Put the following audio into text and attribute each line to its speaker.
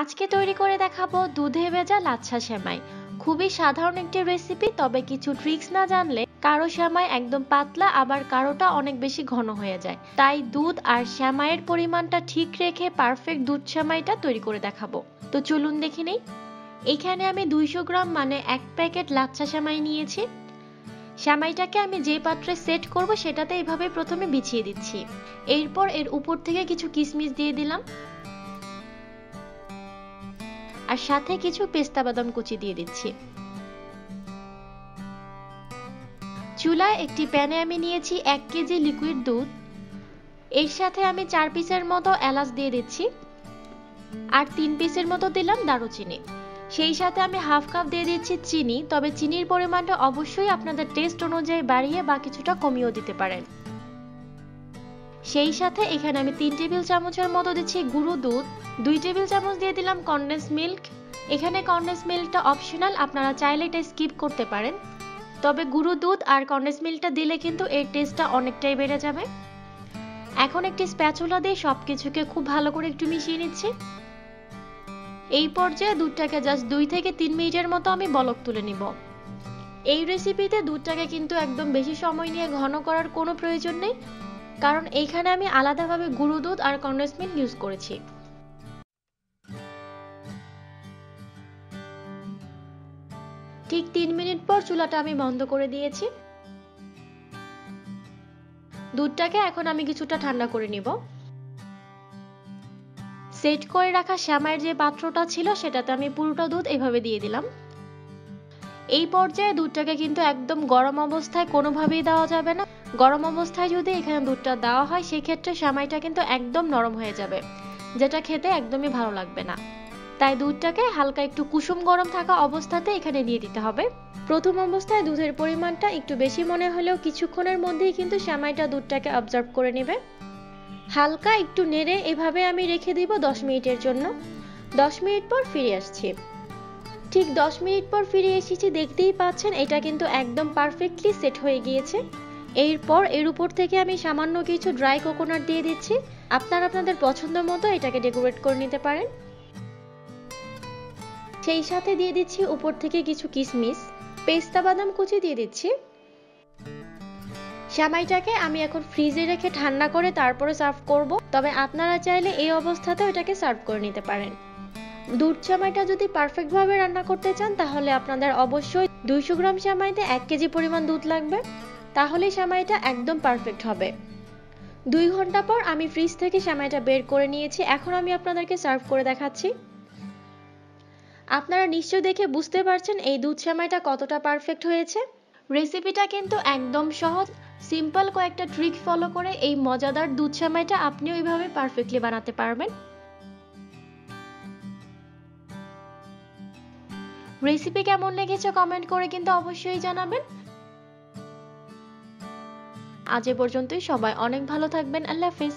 Speaker 1: আজকে তৈরি করে দেখাবো দুধে ভেজা লাচ্ছা সেমাই। খুবই সাধারণ একটি রেসিপি, তবে কিছু ট্রিক্স না জানলে কারো সেমাই একদম পাতলা আবার কারোটা অনেক বেশি ঘন হয়ে যায়। তাই দুধ আর সেমাইয়ের পরিমাণটা ঠিক রেখে পারফেক্ট দুধ সেমাইটা তৈরি করে দেখাবো। তো চলুন দেখে নেই। এখানে আমি 200 গ্রাম মানে 1 প্যাকেট লাচ্ছা সেমাই নিয়েছি। সেমাইটাকে আমি যে পাত্রে সেট করব সেটাতে এইভাবে প্রথমে বিছিয়ে দিচ্ছি। এরপর এর উপর থেকে কিছু কিশমিশ দিয়ে দিলাম আর সাথে কিছু পেস্তা বাদাম কুচি দিয়ে দিচ্ছি। চুলায় একটি প্যানে আমি নিয়েছি 1 কেজি লিকুইড দুধ। এর সাথে আমি 4 পিসের মতো এলাচ দিয়ে দিচ্ছি আর 3 পিসের মতো দিলাম দারুচিনি। সেই সাথে আমি হাফ কাপ দিয়ে দিচ্ছি চিনি, তবে চিনির পরিমাণটা অবশ্যই আপনাদের টেস্ট অনুযায়ী বাড়িয়ে বা কিছুটা কমিয়েও দিতে পারেন। সেই সাথে এখানে আমি 3 টেবিল চামচের মতো দিচ্ছি গুঁড়ো দুধ, 2 টেবিল চামচ দিয়ে দিলাম কনডেন্স মিল্ক। এখানে কনডেন্স মিল্কটা অপশনাল, আপনারা চাইলে এটা স্কিপ করতে পারেন, তবে গুঁড়ো দুধ আর কনডেন্স মিল্কটা দিলে কিন্তু এর টেস্টটা অনেকটাই বেড়ে যাবে। এখন একটি স্প্যাচুলা দিয়ে সবকিছুকে খুব ভালো করে একটু মিশিয়ে নিচ্ছি। এই পর্যায়ে দুধটাকে জাস্ট 2 থেকে 3 মিনিটের মতো আমি বলক তুলে নিব। এই রেসিপিতে দুধটাকে কিন্তু একদম বেশি সময় নিয়ে ঘন করার কোনো প্রয়োজন নেই, কারণ এইখানে আমি আলাদাভাবে গুঁড়ো দুধ আর কনডেন্স মিল্ক ইউজ করেছি। ঠিক 3 মিনিট পর চুলাটা আমি বন্ধ করে দিয়েছি। দুধটাকে এখন আমি কিছুটা ঠান্ডা করে নিব। সেট করে রাখা সেমাইয়ের যে পাত্রটা ছিল সেটাতে আমি পুরোটা দুধ এভাবে দিয়ে দিলাম। এই পর্যায়ে দুধটাকে কিন্তু একদম গরম অবস্থায় কোনোভাবেই দেওয়া যাবে না। গরম অবস্থায় যদি এখানে দুধটা দেওয়া হয় সেক্ষেত্রে সেমাইটা কিন্তু একদম নরম হয়ে যাবে, যেটা খেতে একদমই ভালো লাগবে না। তাই দুধটাকে হালকা একটু কুসুম গরম থাকা অবস্থাতে এখানে দিয়ে দিতে হবে। প্রথম অবস্থায় দুধের পরিমাণটা একটু বেশি মনে হলেও কিছুক্ষণের মধ্যেই কিন্তু সেমাইটা দুধটাকে অবজার্ভ করে নেবে। হালকা একটু নেড়ে এভাবে আমি রেখে দিব 10 মিনিটের জন্য। 10 মিনিট পর ফিরে আসছি। ঠিক 10 মিনিট পর ফিরে এসেছি, দেখতেই পাচ্ছেন এটা কিন্তু একদম পারফেক্টলি সেট হয়ে গিয়েছে। এরপর এর উপর থেকে আমি সামান্য কিছু ড্রাই কোকোনাট দিয়ে দিচ্ছি। আপনারা আপনাদের পছন্দ মতো এটাকে ডেকোরেট করে নিতে পারেন। সেই সাথে দিয়ে দিচ্ছি উপর থেকে কিছু কিশমিশ, পেস্তা বাদাম কুচি দিয়ে দিচ্ছি। সেমাইটাকে আমি এখন ফ্রিজে রেখে ঠান্ডা করে তারপরে সার্ভ করব, তবে আপনারা চাইলে এই অবস্থাতেও এটাকে সার্ভ করে নিতে পারেন। দুধ সেমাইটা যদি পারফেক্ট ভাবে রান্না করতে চান তাহলে আপনাদের অবশ্যই 200 গ্রাম সেমাইতে 1 কেজি পরিমাণ দুধ লাগবে, তাহলেই সেমাইটা একদম পারফেক্ট হবে। 2 ঘন্টা পর আমি ফ্রিজ থেকে সেমাইটা বের করে নিয়েছি। এখন আমি আপনাদেরকে সার্ভ করে দেখাচ্ছি। আপনারা নিশ্চয়ই দেখে বুঝতে পারছেন এই দুধ সেমাইটা কতটা পারফেক্ট হয়েছে। রেসিপিটা কিন্তু একদম সহজ, সিম্পল কয়েকটা ট্রিক ফলো করে এই মজাদার দুধ সেমাইটা আপনিও এইভাবে পারফেক্টলি বানাতে পারবেন। রেসিপি কেমন লেগেছে কমেন্ট করে কিন্তু অবশ্যই জানাবেন। আজ এ পর্যন্তই, সবাই অনেক ভালো থাকবেন। আল্লাহ হাফেজ।